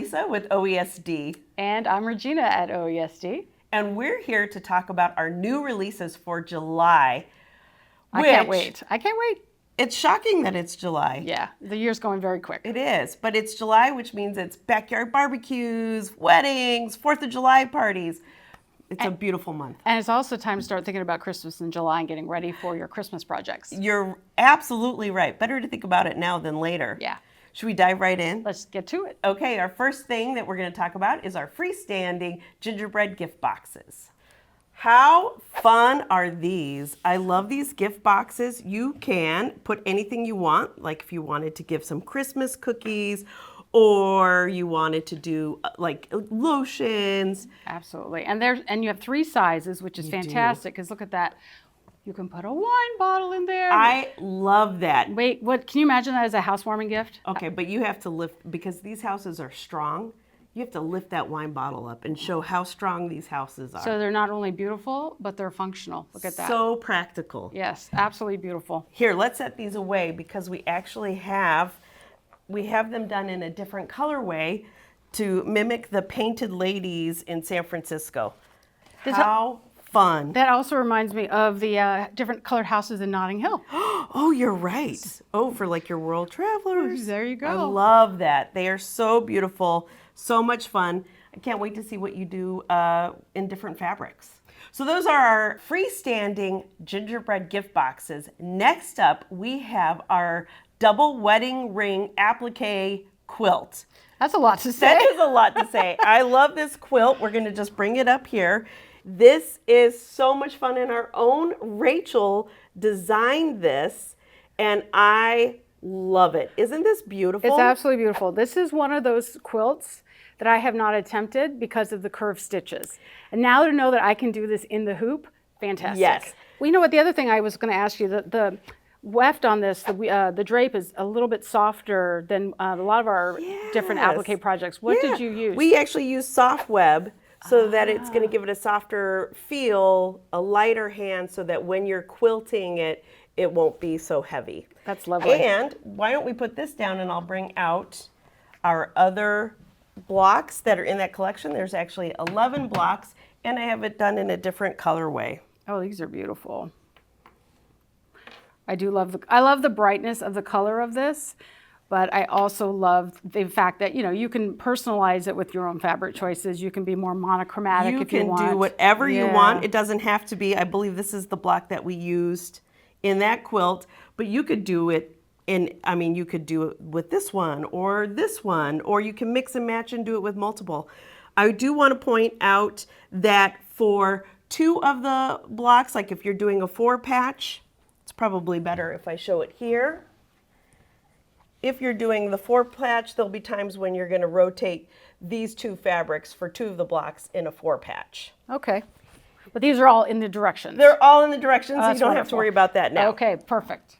Lisa with OESD. And I'm Regina at OESD. And we're here to talk about our new releases for July. I can't wait. I can't wait. It's shocking that it's July. Yeah, the year's going very quick. It is, but it's July, which means it's backyard barbecues, weddings, 4th of July parties. It's a beautiful month. And it's also time to start thinking about Christmas in July and getting ready for your Christmas projects. You're absolutely right. Better to think about it now than later. Yeah. Should we dive right in? Let's get to it. Okay, our first thing that we're going to talk about is our freestanding gingerbread gift boxes. How fun are these? I love these gift boxes. You can put anything you want, like if you wanted to give some Christmas cookies or you wanted to do like lotions. Absolutely. And you have 3 sizes, which is fantastic because look at that. You can put a wine bottle in there. I love that. Wait, what? Can you imagine that as a housewarming gift? Okay, but you have to lift, because these houses are strong, you have to lift that wine bottle up and show how strong these houses are. So they're not only beautiful, but they're functional. Look at that. So practical. Yes, absolutely beautiful. Here, let's set these away because we actually have them done in a different colorway to mimic the painted ladies in San Francisco. How fun. That also reminds me of the different colored houses in Notting Hill. Oh, you're right. Oh, for like your world travelers. There you go. I love that. They are so beautiful, so much fun. I can't wait to see what you do in different fabrics. So those are our freestanding gingerbread gift boxes. Next up, we have our double wedding ring applique quilt. That's a lot to say. That is a lot to say. I love this quilt. We're going to just bring it up here. This is so much fun, and our own Rachel designed this, and I love it. Isn't this beautiful? It's absolutely beautiful. This is one of those quilts that I have not attempted because of the curved stitches. And now to know that I can do this in the hoop, fantastic. Yes. Well, you know what, the other thing I was going to ask you, the weft on this, the drape is a little bit softer than a lot of our different applique projects. What did you use? We actually use soft web, so that it's going to give it a softer feel, a lighter hand, so that when you're quilting it, it won't be so heavy. That's lovely. And why don't we put this down and I'll bring out our other blocks that are in that collection. There's actually 11 blocks, and I have it done in a different colorway. Oh, these are beautiful. I love the brightness of the color of this. But I also love the fact that, you can personalize it with your own fabric choices. You can be more monochromatic if you want. You can do whatever you want. It doesn't have to be, I believe this is the block that we used in that quilt, but you could do it you could do it with this one, or you can mix and match and do it with multiple. I do want to point out that for 2 of the blocks, like if you're doing a 4 patch, it's probably better if I show it here. If you're doing the 4 patch, there'll be times when you're going to rotate these 2 fabrics for 2 of the blocks in a 4 patch. Okay. But these are all in the directions. They're all in the directions. So you don't wonderful. have to worry about that now. Okay, perfect.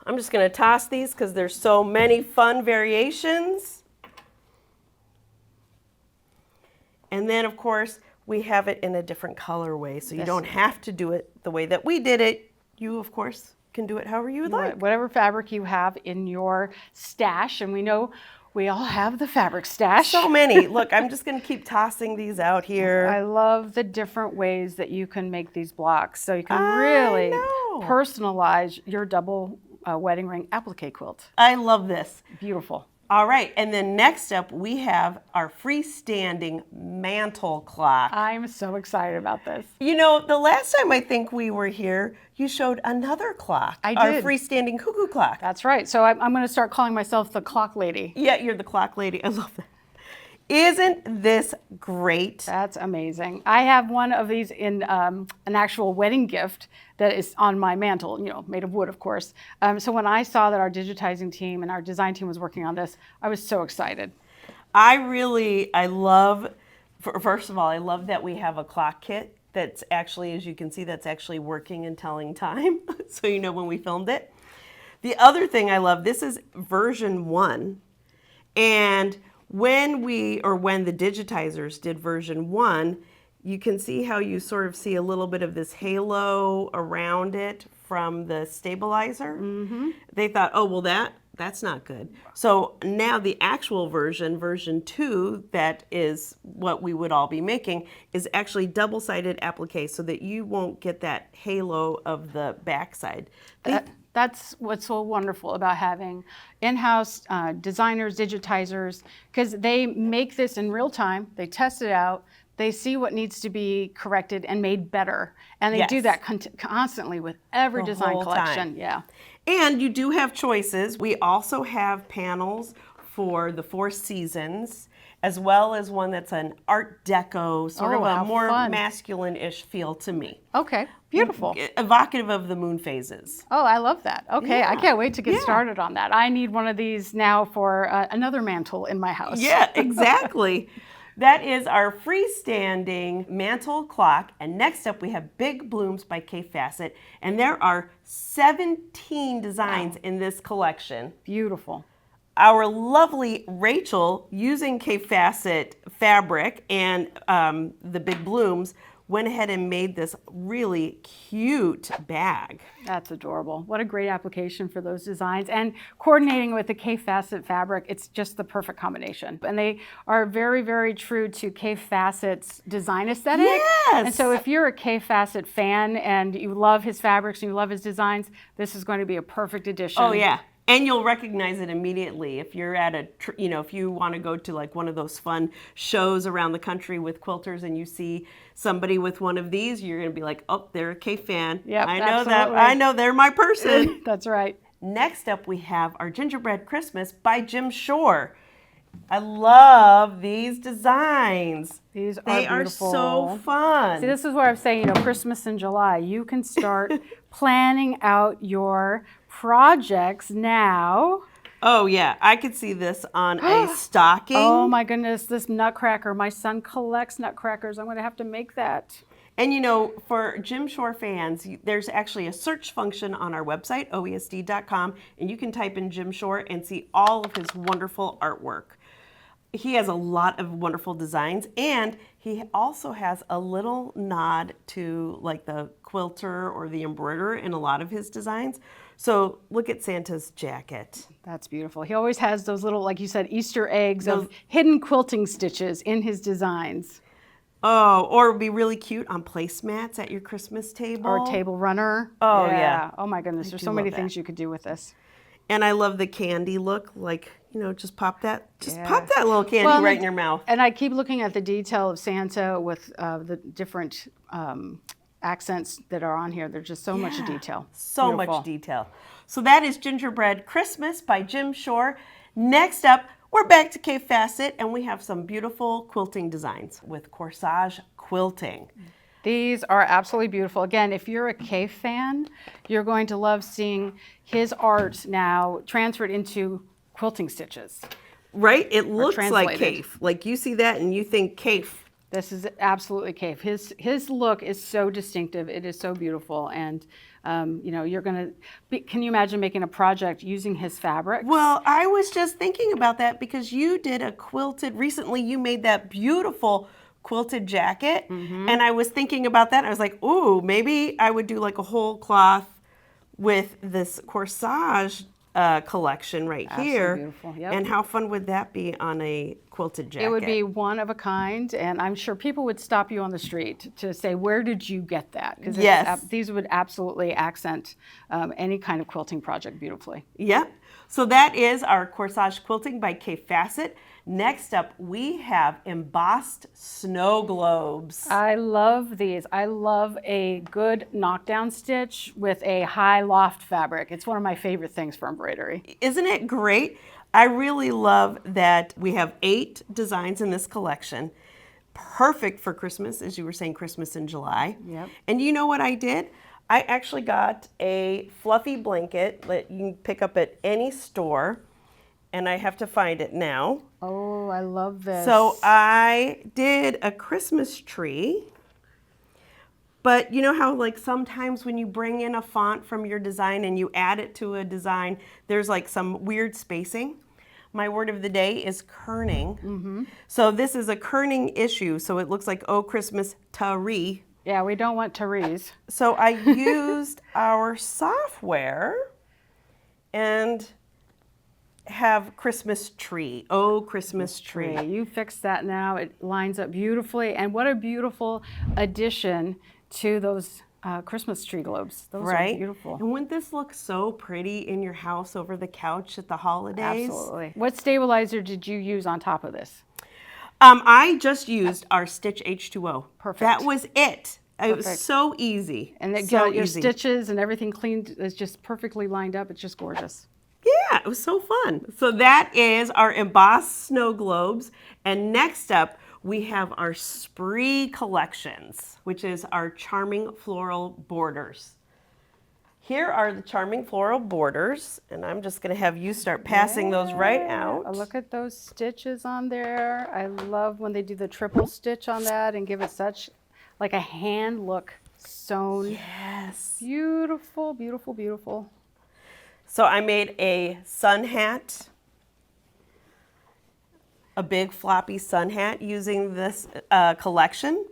I'm just going to toss these because there's so many fun variations. And then, of course, we have it in a different colorway, so you don't have to do it the way that we did it. You, of course, can do it however you would like. Whatever fabric you have in your stash, and we know we all have the fabric stash. So many. Look, I'm just going to keep tossing these out here. I love the different ways that you can make these blocks. So you can really personalize your double wedding ring applique quilt. I love this. Beautiful. All right, and then next up we have our freestanding mantle clock. I'm so excited about this. The last time I think we were here, you showed another clock. I Our did. freestanding cuckoo clock. That's right. So I'm going to start calling myself the clock lady. Yeah, you're the clock lady. I love that. Isn't this great? That's amazing. I have one of these in an actual wedding gift that is on my mantle, made of wood, of course. So when I saw that our digitizing team and our design team was working on this, I was so excited. I love, first of all, I love that we have a clock kit that's actually, as you can see, that's actually working and telling time. So you know when we filmed it. The other thing I love, this is version 1. And when the digitizers did version 1, you can see how you sort of see a little bit of this halo around it from the stabilizer. Mm-hmm. They thought, oh, well, That's not good. So now the actual version, version 2, that is what we would all be making, is actually double-sided applique so that you won't get that halo of the backside. That's what's so wonderful about having in-house designers, digitizers, because they make this in real time, they test it out, they see what needs to be corrected and made better. And they do that constantly with every design collection. Yeah. And you do have choices. We also have panels for the 4 seasons, as well as one that's an art deco, sort of a more masculine-ish feel to me. Okay, beautiful. Evocative of the moon phases. Oh, I love that. Okay, I can't wait to get started on that. I need one of these now for another mantle in my house. Yeah, exactly. That is our freestanding mantle clock. And next up we have Big Blooms by K Facet. And there are 17 designs in this collection. Beautiful. Our lovely Rachel, using K Facet fabric and the Big Blooms, went ahead and made this really cute bag. That's adorable. What a great application for those designs. And coordinating with the K Facet fabric, it's just the perfect combination. And they are very, very true to K Facet's design aesthetic. Yes! And so if you're a K Facet fan and you love his fabrics and you love his designs, this is going to be a perfect addition. Oh, yeah. And you'll recognize it immediately if you're at if you want to go to like one of those fun shows around the country with quilters and you see somebody with one of these, you're going to be like, oh, they're a K fan. Yep, I know absolutely. that. I know they're my person. That's right. Next up, we have our Gingerbread Christmas by Jim Shore. I love these designs. They are They beautiful. are so fun. See, this is where I'm saying, Christmas in July. You can start planning out your projects now. Oh yeah, I could see this on a stocking. Oh my goodness, this nutcracker. My son collects nutcrackers. I'm going to have to make that. And for Jim Shore fans, there's actually a search function on our website, OESD.com, and you can type in Jim Shore and see all of his wonderful artwork. He has a lot of wonderful designs, and he also has a little nod to like the quilter or the embroiderer in a lot of his designs. So look at Santa's jacket. That's beautiful. He always has those little, like you said, Easter eggs of hidden quilting stitches in his designs. Oh, or it would be really cute on placemats at your Christmas table. Or a table runner. Oh, yeah. Oh my goodness, there's so many things you could do with this. And I love the candy look, like, just pop that little candy right in your mouth. And I keep looking at the detail of Santa with the different accents that are on here. There's just so much detail. So much detail. So that is Gingerbread Christmas by Jim Shore. Next up, we're back to K Facet, and we have some beautiful quilting designs with corsage quilting. These are absolutely beautiful. Again, if you're a K fan, you're going to love seeing his art now transferred into quilting stitches. Right? It looks like Kaif. Like you see that and you think Kaif. This is absolutely Kaif. His look is so distinctive. It is so beautiful. And, you're going to, can you imagine making a project using his fabric? Well, I was just thinking about that because you did recently you made that beautiful quilted jacket. And I was thinking about that. I was like, ooh, maybe I would do like a whole cloth with this corsage collection right here. Beautiful. Yep. And how fun would that be on a quilted jacket? It would be one of a kind, and I'm sure people would stop you on the street to say, where did you get that? Because these would absolutely accent any kind of quilting project beautifully. Yep. So that is our corsage quilting by K Facet. Next up, we have embossed snow globes. I love these. I love a good knockdown stitch with a high loft fabric. It's one of my favorite things for embroidery. Isn't it great? I really love that we have 8 designs in this collection. Perfect for Christmas, as you were saying, Christmas in July. Yep. And you know what I did? I actually got a fluffy blanket that you can pick up at any store. And I have to find it now. Oh, I love this. So I did a Christmas tree. But you know how like sometimes when you bring in a font from your design and you add it to a design, there's like some weird spacing? My word of the day is kerning. So this is a kerning issue. So it looks like Oh Christmas Tari. Yeah, we don't want Therese. So I used our software and have Christmas tree. Oh, Christmas tree. Okay, you fixed that now. It lines up beautifully. And what a beautiful addition to those Christmas tree globes. Those Right? are beautiful. And wouldn't this look so pretty in your house over the couch at the holidays? Absolutely. What stabilizer did you use on top of this? I just used our Stitch H2O. Perfect. That was it. It was Perfect. so easy. And it so got your easy. stitches and everything cleaned. It's just perfectly lined up. It's just gorgeous. Yeah, it was so fun. So that is our embossed snow globes. And next up, we have our Spree collections, which is our charming floral borders. Here are the charming floral borders, and I'm just going to have you start passing those right out. Look at those stitches on there. I love when they do the triple stitch on that and give it such like a hand look sewn. Yes. Beautiful, beautiful, beautiful. So I made a sun hat, a big floppy sun hat using this collection,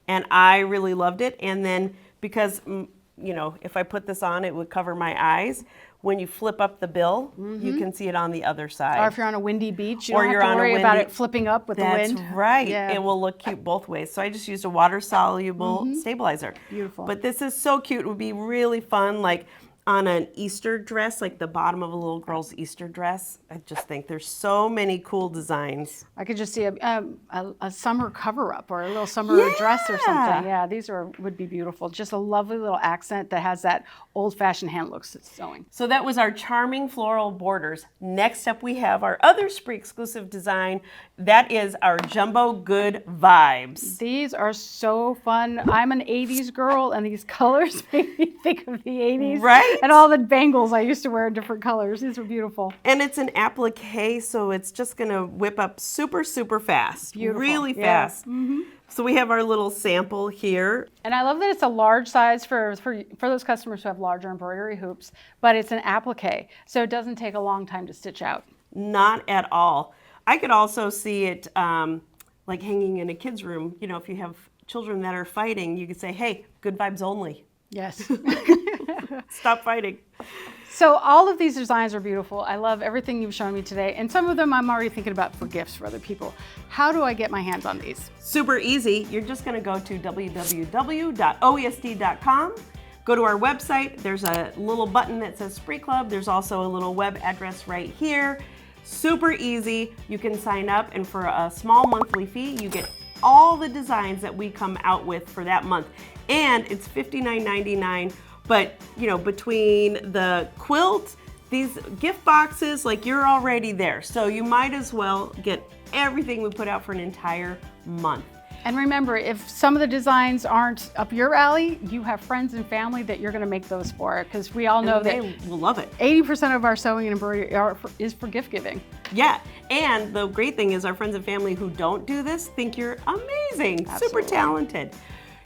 and I really loved it. And then because, you know, if I put this on, it would cover my eyes. When you flip up the bill, you can see it on the other side. Or if you're on a windy beach, you Or don't you're have to on a worry about windy- it flipping up with the That's wind. right. Yeah. It will look cute both ways. So I just used a water-soluble stabilizer. Beautiful. But this is so cute. It would be really fun, like on an Easter dress, like the bottom of a little girl's Easter dress. I just think there's so many cool designs. I could just see a summer cover-up or a little summer dress or something. Yeah, these would be beautiful. Just a lovely little accent that has that old-fashioned hand look sewing. So that was our charming floral borders. Next up, we have our other Spree exclusive design. That is our Jumbo Good Vibes. These are so fun. I'm an 80s girl, and these colors make me think of the 80s. Right? And all the bangles I used to wear in different colors. These were beautiful. And it's an applique, so it's just gonna whip up super, super fast. Beautiful. Really Yeah. fast. So we have our little sample here. And I love that it's a large size for those customers who have larger embroidery hoops, but it's an applique, so it doesn't take a long time to stitch out. Not at all. I could also see it like hanging in a kid's room. You know, if you have children that are fighting, you could say, hey, good vibes only. Yes. Stop fighting. So all of these designs are beautiful. I love everything you've shown me today. And some of them I'm already thinking about for gifts for other people. How do I get my hands on these? Super easy. You're just gonna go to www.oesd.com. Go to our website. There's a little button that says Spree Club. There's also a little web address right here. Super easy. You can sign up, and for a small monthly fee, you get all the designs that we come out with for that month. And it's $59.99. But, you know, between the quilt, these gift boxes, like you're already there. So you might as well get everything we put out for an entire month. And remember, if some of the designs aren't up your alley, you have friends and family that you're going to make those for, because we all know And that they will love it. 80% of our sewing and embroidery is for gift giving. Yeah, and the great thing is our friends and family who don't do this think you're amazing, super Absolutely. talented.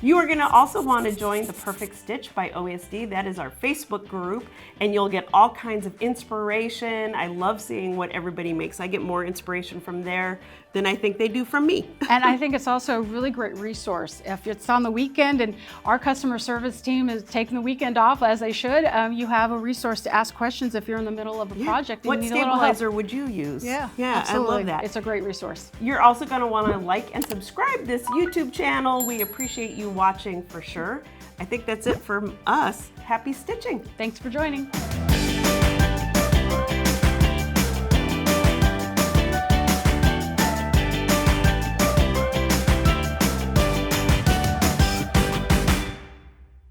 You are gonna also want to join the Perfect Stitch by OESD. That is our Facebook group, and you'll get all kinds of inspiration. I love seeing what everybody makes. I get more inspiration from there than I think they do from me. And I think it's also a really great resource. If it's on the weekend and our customer service team is taking the weekend off, as they should, you have a resource to ask questions if you're in the middle of a project and What you need a little help. stabilizer would you use? Yeah, I absolutely. love that. It's a great resource. You're also going to want to like and subscribe this YouTube channel. We appreciate you watching for sure. I think that's it from us. Happy stitching. Thanks for joining.